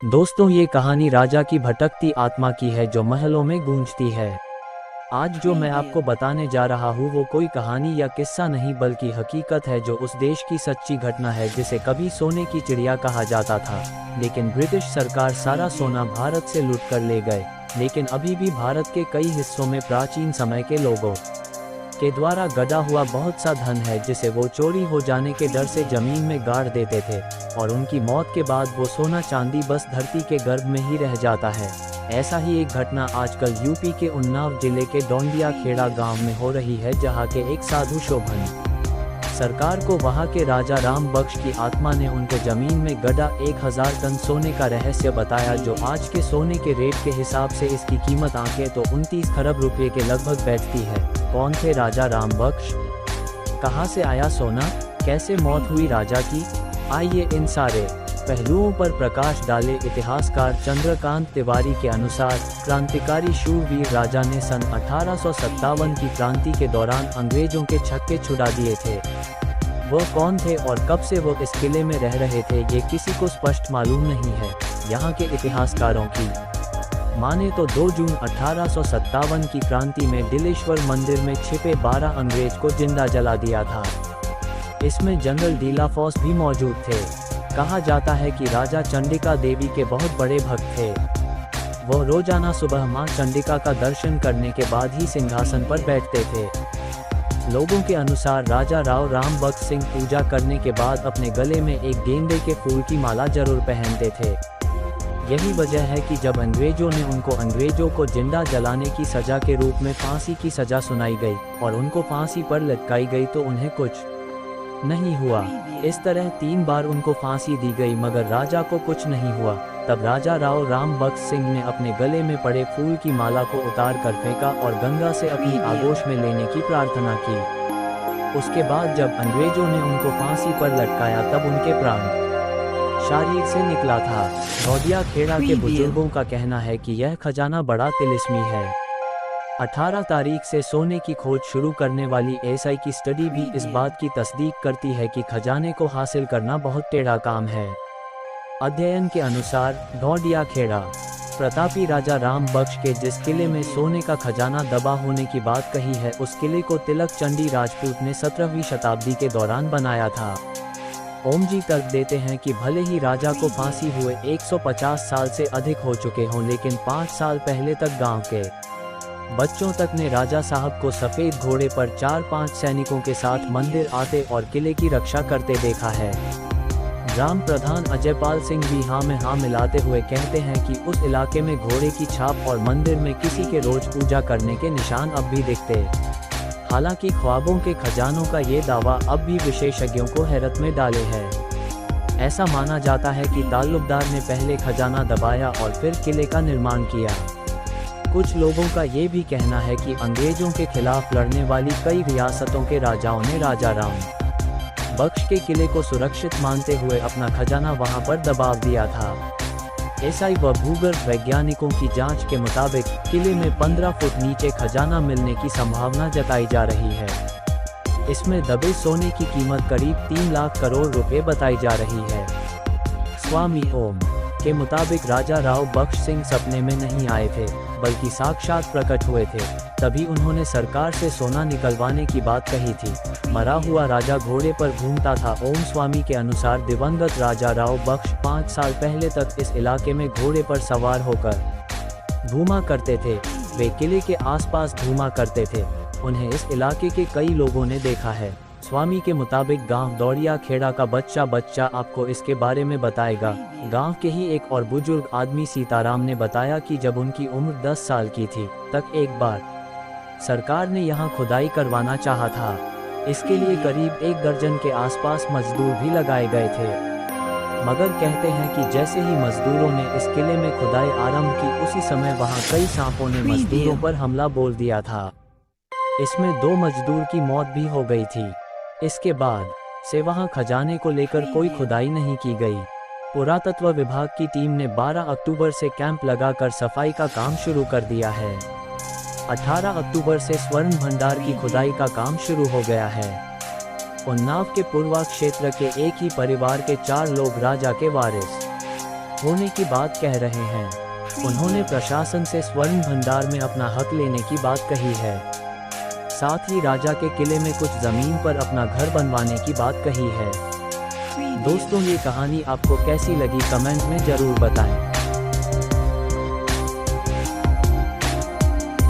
दोस्तों, ये कहानी राजा की भटकती आत्मा की है जो महलों में गूंजती है। आज जो मैं आपको बताने जा रहा हूँ वो कोई कहानी या किस्सा नहीं बल्कि हकीकत है जो उस देश की सच्ची घटना है जिसे कभी सोने की चिड़िया कहा जाता था। लेकिन ब्रिटिश सरकार सारा सोना भारत से लूट कर ले गए। लेकिन अभी भी भारत के कई हिस्सों में प्राचीन समय के लोगों के द्वारा गड़ा हुआ बहुत सा धन है जिसे वो चोरी हो जाने के डर से जमीन में गाड़ देते थे और उनकी मौत के बाद वो सोना चांदी बस धरती के गर्भ में ही रह जाता है। ऐसा ही एक घटना आजकल यूपी के उन्नाव जिले के डोंडिया खेड़ा गांव में हो रही है, जहां के एक साधु शोभन सरकार को वहां के राजा राम बख्श की आत्मा ने उनके जमीन में गड़ा 1000 टन सोने का रहस्य बताया, जो आज के सोने के रेट के हिसाब से इसकी कीमत आंके तो 29 खरब रुपये के लगभग बैठती है। कौन थे राजा राम बख्श? कहां से आया सोना? कैसे मौत हुई राजा की? आइए इन सारे पहलुओं पर प्रकाश डाले। इतिहासकार चंद्रकांत तिवारी के अनुसार क्रांतिकारी शूरवीर राजा ने सन 1857 की क्रांति के दौरान अंग्रेजों के छक्के छुड़ा दिए थे। वह कौन थे और कब से वो इस किले में रह रहे थे ये किसी को स्पष्ट मालूम नहीं है। यहाँ के इतिहासकारों की माने तो 2 जून 1857 की क्रांति में दिलेश्वर मंदिर में छिपे 12 अंग्रेज को जिंदा जला दिया था। इसमें जनरल डीलाफोस भी मौजूद थे। कहा जाता है कि राजा चंडिका देवी के बहुत बड़े भक्त थे। वो रोजाना सुबह मां चंडिका का दर्शन करने के बाद ही सिंहासन पर बैठते थे। लोगों के अनुसार राजा राव राम बख्श सिंह पूजा करने के बाद अपने गले में एक गेंदे के फूल की माला जरूर पहनते थे। यही वजह है कि जब अंग्रेजों ने अंग्रेजों को जिंदा जलाने की सजा के रूप में फांसी की सजा सुनाई गई और उनको फांसी पर लटकाई गई तो उन्हें कुछ नहीं हुआ। इस तरह 3 बार उनको फांसी दी गई मगर राजा को कुछ नहीं हुआ। तब राजा राव राम बख्श सिंह ने अपने गले में पड़े फूल की माला को उतार कर फेंका और गंगा से अपनी आगोश में लेने की प्रार्थना की। उसके बाद जब अंग्रेजों ने उनको फांसी पर लटकाया तब उनके प्राण शरीर से निकला था। डोंडिया खेड़ा के बुजुर्गों का कहना है कि यह खजाना बड़ा तिलिस्मी है। 18 तारीख से सोने की खोज शुरू करने वाली एसआई की स्टडी भी इस बात की तस्दीक करती है कि खजाने को हासिल करना बहुत टेढ़ा काम है। अध्ययन के अनुसार डोंडिया खेड़ा प्रतापी राजा राम बख्श के जिस किले में सोने का खजाना दबा होने की बात कही है, उस किले को तिलक चंडी राजपूत ने 17वीं शताब्दी के दौरान बनाया था। ओम जी तर्क देते हैं कि भले ही राजा को फांसी हुए 150 साल से अधिक हो चुके हों, लेकिन 5 साल पहले तक गांव के बच्चों तक ने राजा साहब को सफेद घोड़े पर 4-5 सैनिकों के साथ मंदिर आते और किले की रक्षा करते देखा है। ग्राम प्रधान अजयपाल सिंह भी हाँ में हाँ मिलाते हुए कहते हैं कि उस इलाके में घोड़े की छाप और मंदिर में किसी के रोज पूजा करने के निशान अब भी दिखते। हालांकि ख्वाबों के खजानों का ये दावा अब भी विशेषज्ञों को हैरत में डाले है। ऐसा माना जाता है कि ताल्लुकदार ने पहले खजाना दबाया और फिर किले का निर्माण किया। कुछ लोगों का ये भी कहना है कि अंग्रेजों के खिलाफ लड़ने वाली कई रियासतों के राजाओं ने राजा राम बख्श के किले को सुरक्षित मानते हुए अपना खजाना वहां पर दबाव दिया था। एसआई व भूगर्भ वैज्ञानिकों की जांच के मुताबिक किले में 15 फुट नीचे खजाना मिलने की संभावना जताई जा रही है। इसमें दबे सोने की कीमत करीब 3 लाख करोड़ रुपए बताई जा रही है। स्वामी ओम के मुताबिक राजा राव बख्श सिंह सपने में नहीं आए थे बल्कि साक्षात प्रकट हुए थे। तभी उन्होंने सरकार से सोना निकलवाने की बात कही थी। मरा हुआ राजा घोड़े पर घूमता था। ओम स्वामी के अनुसार दिवंगत राजा राव बख्श 5 साल पहले तक इस इलाके में घोड़े पर सवार होकर घूमा करते थे। वे किले के आसपास घूमा करते थे। उन्हें इस इलाके के कई लोगों ने देखा है। स्वामी के मुताबिक गांव डोंडिया खेड़ा का बच्चा आपको इसके बारे में बताएगा। गांव के ही एक और बुजुर्ग आदमी सीताराम ने बताया कि जब उनकी उम्र 10 साल की थी तक एक बार सरकार ने यहां खुदाई करवाना चाहा था। इसके लिए करीब 1 दर्जन के आसपास मजदूर भी लगाए गए थे, मगर कहते हैं कि जैसे ही मजदूरों ने इस किले में खुदाई आरंभ की उसी समय वहां कई सांपों ने मजदूरों पर हमला बोल दिया था। इसमें 2 मजदूर की मौत भी हो गई थी। इसके बाद से वहां खजाने को लेकर कोई खुदाई नहीं की गई। पुरातत्व विभाग की टीम ने 12 अक्टूबर से कैंप लगाकर सफाई का काम शुरू कर दिया है। 18 अक्टूबर से स्वर्ण भंडार की खुदाई का काम शुरू हो गया है। उन्नाव के पूर्वा क्षेत्र के एक ही परिवार के 4 लोग राजा के वारिस होने की बात कह रहे हैं। उन्होंने प्रशासन से स्वर्ण भंडार में अपना हक लेने की बात कही है। साथ ही राजा के किले में कुछ जमीन पर अपना घर बनवाने की बात कही है। दोस्तों, ये कहानी आपको कैसी लगी कमेंट में जरूर बताएं।